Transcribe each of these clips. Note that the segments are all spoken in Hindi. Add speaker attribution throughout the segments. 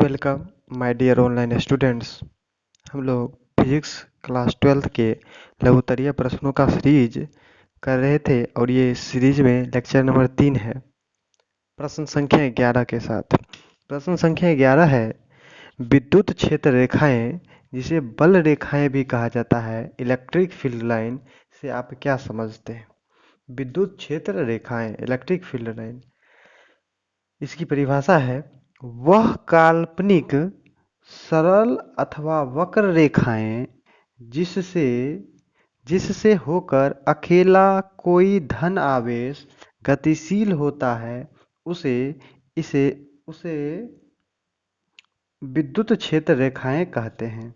Speaker 1: Welcome my dear online students. हम लोग फिजिक्स क्लास 12th के लघुत्तरीय प्रश्नों का सीरीज कर रहे थे और ये सीरीज में लेक्चर नंबर 3 है, प्रश्न संख्या 11 के साथ। प्रश्न संख्या 11 है, विद्युत क्षेत्र रेखाएं जिसे बल रेखाएं भी कहा जाता है, इलेक्ट्रिक फील्ड लाइन से आप क्या समझते हैं? विद्युत क्षेत्र रेखाएं, इलेक्ट्रिक फील्ड लाइन, इसकी परिभाषा है वह काल्पनिक सरल अथवा वक्र रेखाएं जिससे जिससे होकर अकेला कोई धन आवेश गतिशील होता है उसे इसे उसे विद्युत क्षेत्र रेखाएं कहते हैं।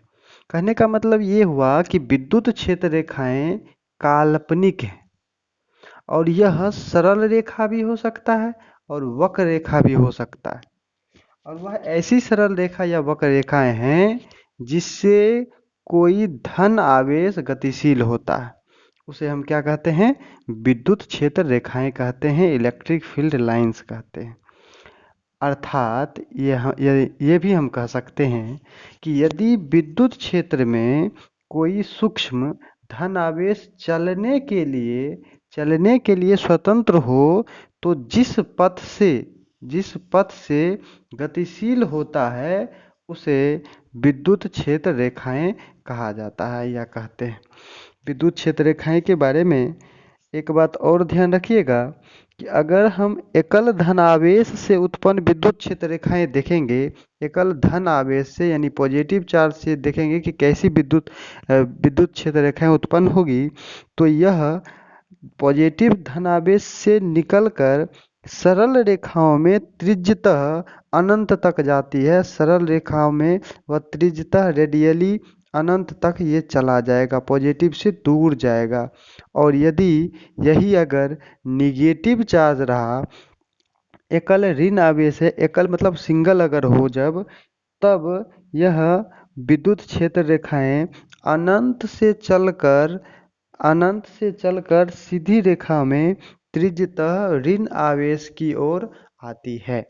Speaker 1: कहने का मतलब ये हुआ कि विद्युत क्षेत्र रेखाएं काल्पनिक है और यह सरल रेखा भी हो सकता है और वक्र रेखा भी हो सकता है, और वह ऐसी सरल रेखा या वक्र रेखाएं हैं जिससे कोई धन आवेश गतिशील होता है, उसे हम क्या कहते हैं? विद्युत क्षेत्र रेखाएं कहते हैं, इलेक्ट्रिक फील्ड लाइंस कहते हैं। अर्थात ये भी हम कह सकते हैं कि यदि विद्युत क्षेत्र में कोई सूक्ष्म धन आवेश चलने के लिए स्वतंत्र हो तो जिस पथ से गतिशील होता है उसे विद्युत क्षेत्र रेखाएं कहा जाता है या कहते हैं। विद्युत क्षेत्र रेखाएं के बारे में एक बात और ध्यान रखिएगा कि अगर हम एकल धन आवेश से उत्पन्न विद्युत क्षेत्र रेखाएं देखेंगे, एकल धन आवेश से यानी पॉजिटिव चार्ज से देखेंगे कि कैसी विद्युत क्षेत्र रेखाएं उत्पन्न होगी, तो यह पॉजिटिव धन आवेश से निकलकर सरल रेखाओं में त्रिज्यतः अनंत तक जाती है। सरल रेखाओं में वह त्रिज्यतः रेडियली अनंत तक ये चला जाएगा, पॉजिटिव से दूर जाएगा। और यदि यही अगर निगेटिव चार्ज रहा, एकल ऋण आवेश है, एकल मतलब सिंगल अगर हो जब, तब यह विद्युत क्षेत्र रेखाएं अनंत से चलकर सीधी रेखा में त्रिज्यतः ऋण आवेश की ओर आती है।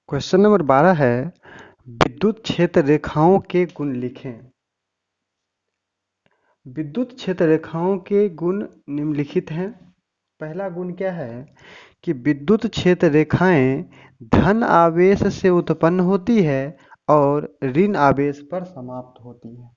Speaker 1: क्वेश्चन नंबर 12 है, विद्युत क्षेत्र रेखाओं के गुण लिखें। विद्युत क्षेत्र रेखाओं के गुण निम्नलिखित हैं। पहला गुण क्या है कि विद्युत क्षेत्र रेखाएं धन आवेश से उत्पन्न होती है और ऋण आवेश पर समाप्त होती है।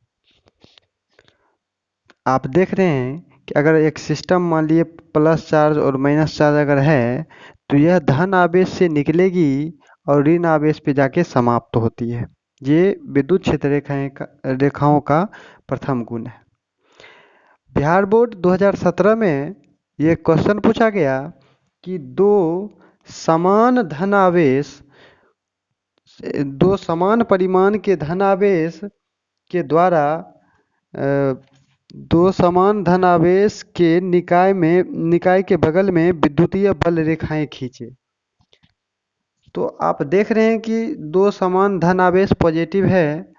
Speaker 1: आप देख रहे हैं कि अगर एक सिस्टम मान लिए प्लस चार्ज और माइनस चार्ज अगर है तो यह धन आवेश से निकलेगी और ऋण आवेश पे जाके समाप्त होती है। ये विद्युत क्षेत्र रेखाओं का प्रथम गुण है। बिहार बोर्ड 2017 में ये क्वेश्चन पूछा गया कि दो समान परिमाण के धन आवेश के द्वारा दो समान धन आवेश के निकाय के बगल में विद्युतीय बल रेखाएं खींचे। तो आप देख रहे हैं कि दो समान धन आवेश पॉजिटिव है,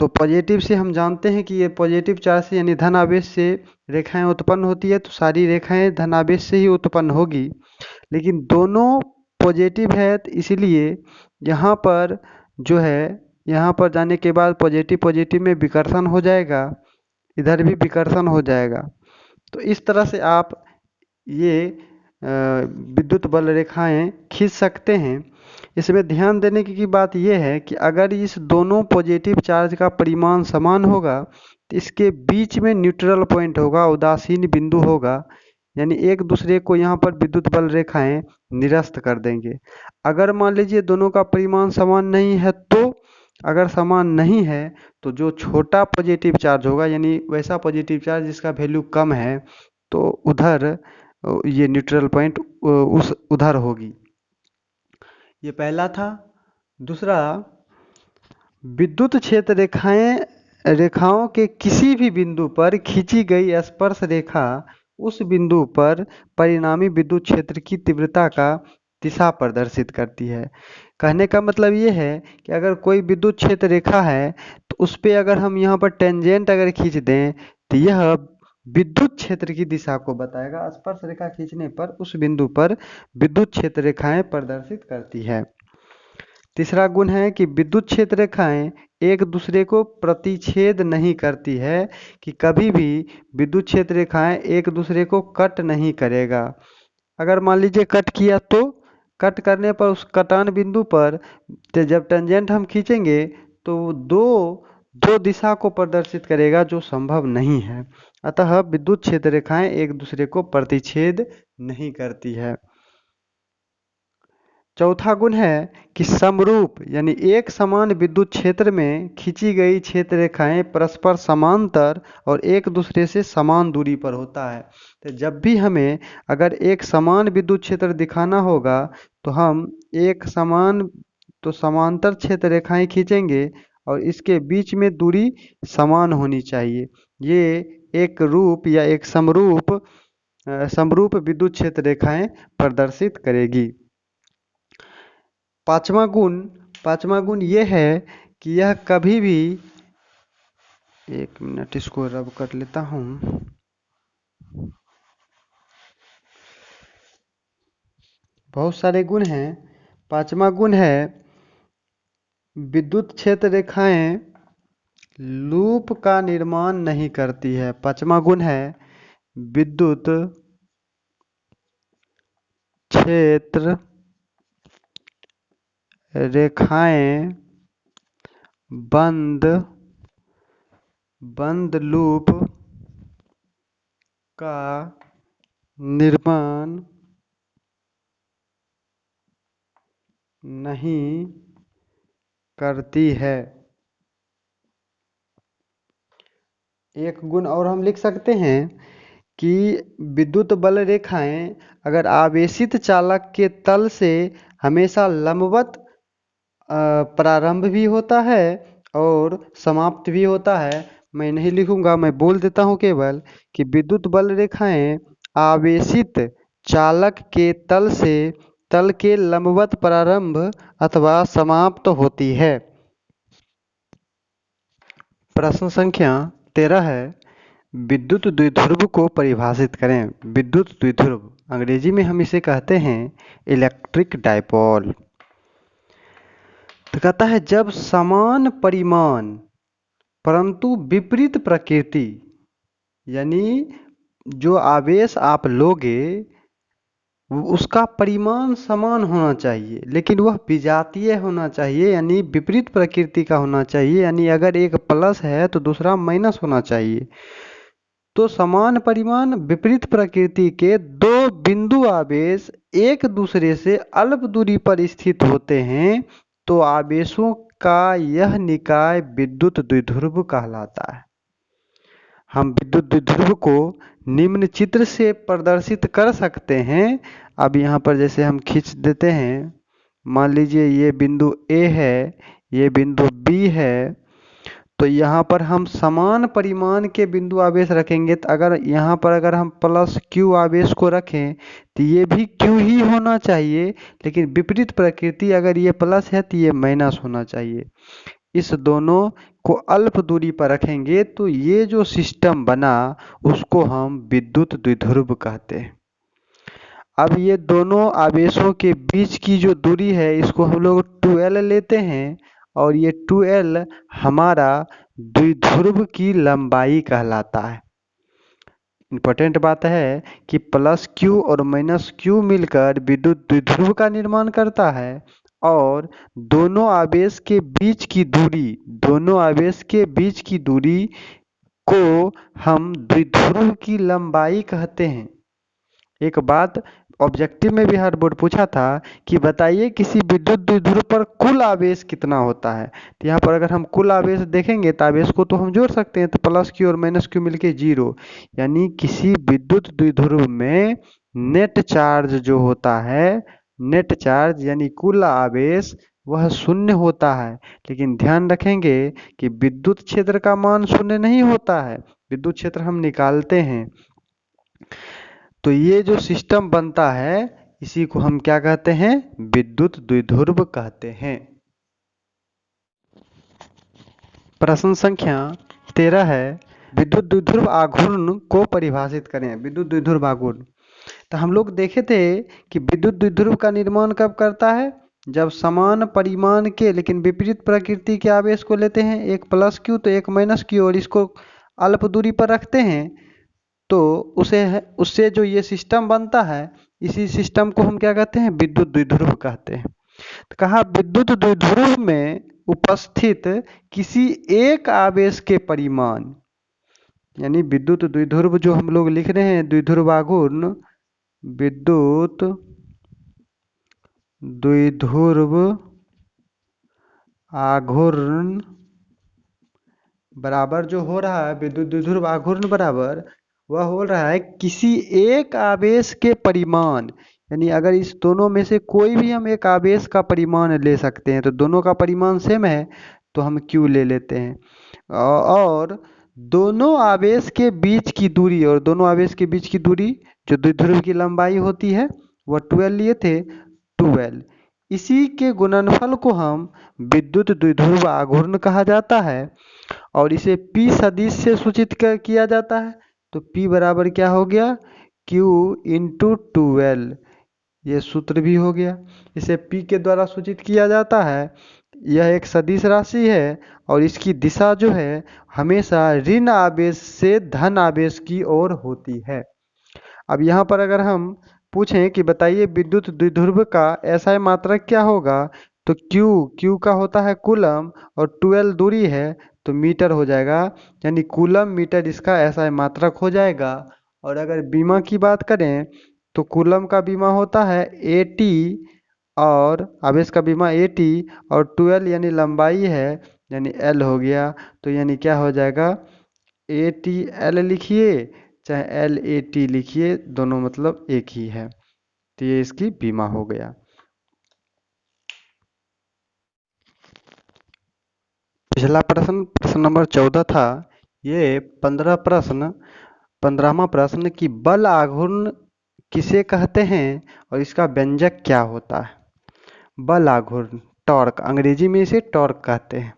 Speaker 1: तो पॉजिटिव से हम जानते हैं कि ये पॉजिटिव चार्ज से यानी धन आवेश से रेखाएं उत्पन्न होती है, तो सारी रेखाएं धन आवेश से ही उत्पन्न होगी। लेकिन दोनों पॉजिटिव है तो इसलिए यहाँ पर जो है, यहाँ पर जाने के बाद पॉजिटिव में विकर्षण हो जाएगा, इधर भी विकर्षण हो जाएगा। तो इस तरह से आप ये विद्युत बल रेखाएं खींच सकते हैं। इसमें ध्यान देने की बात यह है कि अगर इस दोनों पॉजिटिव चार्ज का परिमाण समान होगा तो इसके बीच में न्यूट्रल पॉइंट होगा, उदासीन बिंदु होगा, यानी एक दूसरे को यहाँ पर विद्युत बल रेखाएं निरस्त कर देंगे। अगर मान लीजिए दोनों का परिमाण समान नहीं है, तो अगर समान नहीं है तो जो छोटा पॉजिटिव चार्ज होगा, यानी वैसा पॉजिटिव चार्ज जिसका वैल्यू कम है, तो उधर ये न्यूट्रल पॉइंट उधर होगी। ये पहला था। दूसरा, विद्युत क्षेत्र रेखाओं के किसी भी बिंदु पर खींची गई स्पर्श रेखा उस बिंदु पर परिणामी विद्युत क्षेत्र की तीव्रता का दिशा प्रदर्शित करती है। कहने का मतलब ये है कि अगर कोई विद्युत क्षेत्र रेखा है तो उस पर अगर हम यहाँ पर टेंजेंट अगर खींच दें तो यह विद्युत क्षेत्र की दिशा को बताएगा। स्पर्श रेखा खींचने पर उस बिंदु पर विद्युत क्षेत्र रेखाएं प्रदर्शित करती है। तीसरा गुण है कि विद्युत क्षेत्र रेखाएं एक दूसरे को प्रतिच्छेद नहीं करती है, कि कभी भी विद्युत क्षेत्र रेखाएं एक दूसरे को कट नहीं करेगा। अगर मान लीजिए कट किया तो कट करने पर उस कटान बिंदु पर जब टेंजेंट हम खींचेंगे तो दो दो दिशा को प्रदर्शित करेगा, जो संभव नहीं है। अतः विद्युत क्षेत्र रेखाएं एक दूसरे को प्रतिच्छेद नहीं करती है। चौथा गुण है कि समरूप यानी एक समान विद्युत क्षेत्र में खींची गई क्षेत्र रेखाएं परस्पर समांतर और एक दूसरे से समान दूरी पर होता है। तो जब भी हमें अगर एक समान विद्युत क्षेत्र दिखाना होगा तो हम एक समांतर क्षेत्र रेखाएं खींचेंगे और इसके बीच में दूरी समान होनी चाहिए। ये एक रूप या एक समरूप विद्युत क्षेत्र रेखाएं प्रदर्शित करेगी। पांचवा गुण ये है कि यह कभी भी, एक मिनट इसको रब कर लेता हूं। बहुत सारे गुण हैं। पांचवा गुण है विद्युत क्षेत्र रेखाएं लूप का निर्माण नहीं करती है। पांचवा गुण है विद्युत क्षेत्र रेखाएं बंद लूप का निर्माण नहीं करती है। एक गुण और हम लिख सकते हैं कि विद्युत बल रेखाएं अगर आवेशित चालक के तल से हमेशा लंबवत प्रारंभ भी होता है और समाप्त भी होता है। मैं नहीं लिखूंगा, मैं बोल देता हूं केवल कि विद्युत बल रेखाएं आवेशित चालक के तल के लंबवत प्रारंभ अथवा समाप्त होती है। प्रश्न संख्या 13 है, विद्युत द्विध्रुव को परिभाषित करें। विद्युत द्विध्रुव अंग्रेजी में हम इसे कहते हैं इलेक्ट्रिक डायपोल। तो कहता है जब समान परिमाण परंतु विपरीत प्रकृति, यानी जो आवेश आप लोगे उसका परिमाण समान होना चाहिए लेकिन वह विजातीय होना चाहिए, यानी विपरीत प्रकृति का होना चाहिए। यानी अगर एक प्लस है तो दूसरा माइनस होना चाहिए। तो समान परिमाण विपरीत प्रकृति के दो बिंदु आवेश एक दूसरे से अल्प दूरी पर स्थित होते हैं तो आवेशों का यह निकाय विद्युत द्विध्रुव कहलाता है। हम विद्युत द्विध्रुव को निम्न चित्र से प्रदर्शित कर सकते हैं। अब यहाँ पर जैसे हम खींच देते हैं, मान लीजिए ये बिंदु A है, ये बिंदु B है, तो यहाँ पर हम समान परिमाण के बिंदु आवेश रखेंगे। तो अगर हम प्लस Q आवेश को रखें तो ये भी Q ही होना चाहिए, लेकिन विपरीत प्रकृति अगर ये प्लस है तो ये माइनस होना चाहिए। इस दोनों को अल्प दूरी पर रखेंगे तो ये जो सिस्टम बना उसको हम विद्युत द्विध्रुव कहते हैं। अब ये दोनों आवेशों के बीच की जो दूरी है इसको हम लोग 2L लेते हैं और ये 2L हमारा द्विध्रुव की लंबाई कहलाता है। इम्पोर्टेंट बात है कि प्लस Q और माइनस Q मिलकर विद्युत द्विध्रुव का निर्माण करता है और दोनों आवेश के बीच की दूरी को हम द्विध्रुव की लंबाई कहते हैं। एक बात ऑब्जेक्टिव में भी हर बोर्ड पूछा था कि बताइए किसी विद्युत द्विध्रुव पर कुल आवेश कितना होता है। तो यहाँ पर अगर हम कुल आवेश देखेंगे तो आवेश को तो हम जोड़ सकते हैं, तो प्लस Q और माइनस Q मिलके 0, यानी किसी विद्युत द्विध्रुव में नेट चार्ज जो होता है, नेट चार्ज यानी कुल आवेश, वह शून्य होता है। लेकिन ध्यान रखेंगे कि विद्युत क्षेत्र का मान शून्य नहीं होता है, विद्युत क्षेत्र हम निकालते हैं। तो ये जो सिस्टम बनता है इसी को हम क्या कहते हैं, विद्युत द्विध्रुव कहते हैं। प्रश्न संख्या 13 है, विद्युत द्विध्रुव आघूर्ण को परिभाषित करें। विद्युत द्विध्रुव आघूर्ण, तो हम लोग देखे थे कि विद्युत द्विध्रुव का निर्माण कब करता है, जब समान परिमाण के लेकिन विपरीत प्रकृति के आवेश को लेते हैं, एक प्लस क्यू तो एक माइनस क्यू, और इसको अल्प दूरी पर रखते हैं, तो उससे जो ये सिस्टम बनता है, इसी सिस्टम को हम क्या कहते हैं, विद्युत द्विध्रुव कहते हैं। तो कहा विद्युत द्विध्रुव में उपस्थित किसी एक आवेश के परिमाण, यानी विद्युत द्विध्रुव जो हम लोग लिख रहे हैं द्विध्रुव आघूर्ण, विद्युत द्विध्रुव आघूर्ण बराबर जो हो रहा है, विद्युत द्विध्रुव आघूर्ण बराबर वह हो रहा है किसी एक आवेश के परिमाण, यानी अगर इस दोनों में से कोई भी हम एक आवेश का परिमाण ले सकते हैं, तो दोनों का परिमाण सेम है तो हम Q ले लेते हैं, और दोनों आवेश के बीच की दूरी, और दोनों आवेश के बीच की दूरी जो द्विध्रुव की लंबाई होती है वह 12 लिए थे, 12, इसी के गुणनफल को हम विद्युत द्विध्रुव आघूर्ण कहा जाता है, और इसे P सदिश से सूचित किया जाता है। तो P बराबर क्या हो गया, Q इंटू 12, ये सूत्र भी हो गया। इसे P के द्वारा सूचित किया जाता है। यह एक सदिश राशि है और इसकी दिशा जो है हमेशा ऋण आवेश से धन आवेश की ओर होती है। अब यहाँ पर अगर हम पूछें कि बताइए विद्युत द्विध्रुव का SI मात्रक क्या होगा, तो Q का होता है कूलम, और 12 दूरी है तो मीटर हो जाएगा, यानी कूलम मीटर इसका SI मात्रक हो जाएगा। और अगर बीमा की बात करें तो कूलम का बीमा होता है 80, और आवेश का बीमा 80, और 12 यानी लंबाई है, यानी L हो गया, तो यानी क्या हो जाएगा, ATL लिखिए चाहे LAT लिखिए, दोनों मतलब एक ही है, तो ये इसकी बीमा हो गया। पिछला प्रश्न नंबर 14 था, ये 15वां प्रश्न कि बल आघूर्ण किसे कहते हैं और इसका व्यंजक क्या होता है। बल आघूर्ण, टॉर्क, अंग्रेजी में इसे टॉर्क कहते हैं।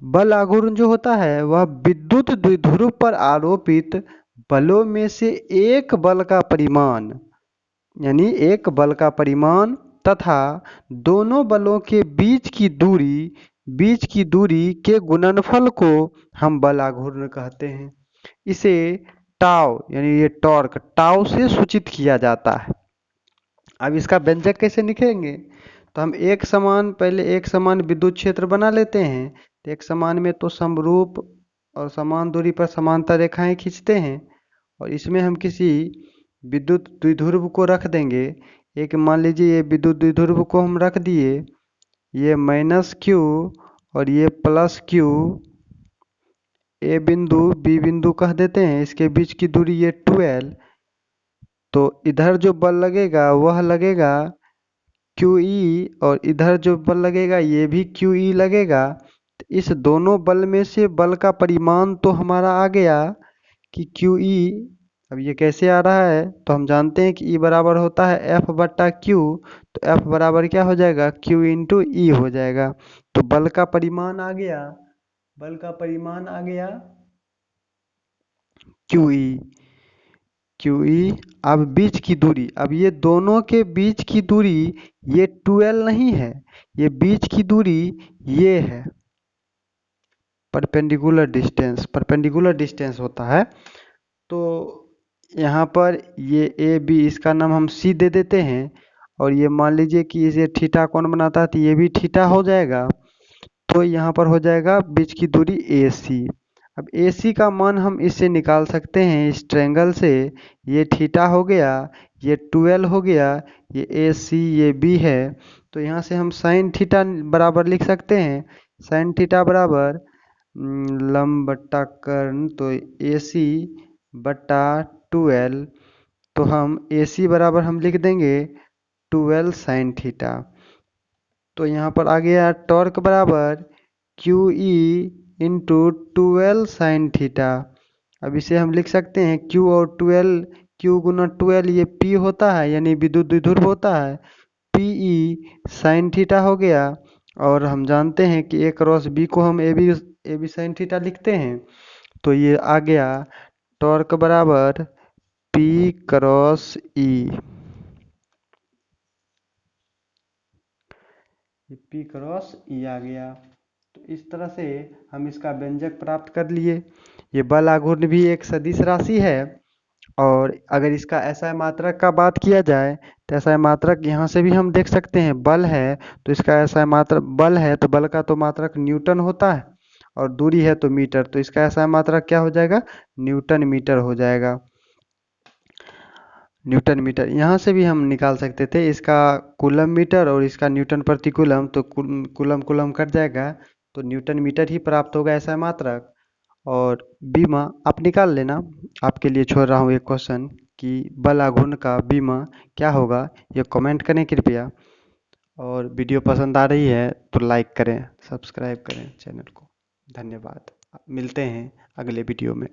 Speaker 1: बल आघूर्ण जो होता है वह विद्युत द्विध्रुव पर आरोपित बलों में से एक बल का परिमाण, यानी एक बल का परिमाण तथा दोनों बलों के बीच की दूरी के गुणनफल को हम बल आघूर्ण कहते हैं। इसे टाउ यानी ये टॉर्क टाउ से सूचित किया जाता है। अब इसका व्यंजक कैसे लिखेंगे, तो हम पहले एक समान विद्युत क्षेत्र बना लेते हैं। तो एक समान में तो समरूप और समान दूरी पर समांतर रेखाएं खींचते हैं, और इसमें हम किसी विद्युत द्विध्रुव को रख देंगे। एक मान लीजिए ये विद्युत द्विध्रुव को हम रख दिए, ये -Q और ये +Q, A बिंदु B बिंदु कह देते हैं, इसके बीच की दूरी ये 12, तो इधर जो बल लगेगा वह लगेगा QE, और इधर जो बल लगेगा ये भी QE लगेगा। तो इस दोनों बल में से बल का परिमाण तो हमारा आ गया कि QE। अब ये कैसे आ रहा है, तो हम जानते हैं कि E बराबर होता है F/Q, तो F बराबर क्या हो जाएगा, Q इंटू E हो जाएगा। तो बल का परिमाण आ गया QE। अब बीच की दूरी, अब ये दोनों के बीच की दूरी ये 12 नहीं है, ये बीच की दूरी ये है, परपेंडिकुलर डिस्टेंस होता है। तो यहाँ पर ये AB, इसका नाम हम C दे देते हैं, और ये मान लीजिए कि इसे थीटा कौन बनाता है, तो ये भी थीटा हो जाएगा। तो यहाँ पर हो जाएगा बीच की दूरी AC। अब AC का मान हम इससे निकाल सकते हैं इस ट्रायंगल से, ये थीटा हो गया, ये 12 हो गया, ये AC ये B है। तो यहाँ से हम साइन थीटा बराबर लिख सकते हैं, साइन थीटा बराबर लंब बट्टा कर्ण, तो AC बट्टा 12, तो हम AC बराबर हम लिख देंगे 12 साइन थीटा। तो यहाँ पर आ गया टॉर्क बराबर QE इंटू 12 साइन थीटा। अब इसे हम लिख सकते हैं Q और 12, Q गुना 12 ये P होता है, यानी विद्युत द्विध्रुव होता है, PE साइन थीटा हो गया। और हम जानते हैं कि A क्रॉस B को हम AB साइन थीटा लिखते हैं, तो ये आ गया टॉर्क बराबर पी क्रॉस ई। ये पी क्रॉस ई आ गया। तो इस तरह से हम इसका व्यंजक प्राप्त कर लिए। ये बल आघूर्ण भी एक सदिश राशि है। और अगर इसका एसआई मात्रक का बात किया जाए तो एसआई मात्रक यहाँ से भी हम देख सकते हैं, बल है तो इसका एसआई मात्रक, बल है तो बल का तो मात्रक न्यूटन होता है, और दूरी है तो मीटर, तो इसका एसआई मात्रक क्या हो जाएगा, न्यूटन मीटर हो जाएगा। न्यूटन मीटर यहाँ से भी हम निकाल सकते थे इसका कूलम मीटर और इसका न्यूटन प्रति कूलम, तो कूलम कूलम कट जाएगा तो न्यूटन मीटर ही प्राप्त होगा ऐसा मात्रक। और बीमा आप निकाल लेना। आपके लिए छोड़ रहा हूँ एक क्वेश्चन कि बल आघूर्ण का बीमा क्या होगा, ये कमेंट करें कृपया। और वीडियो पसंद आ रही है तो लाइक करें, सब्सक्राइब करें चैनल को। धन्यवाद। मिलते हैं अगले वीडियो में।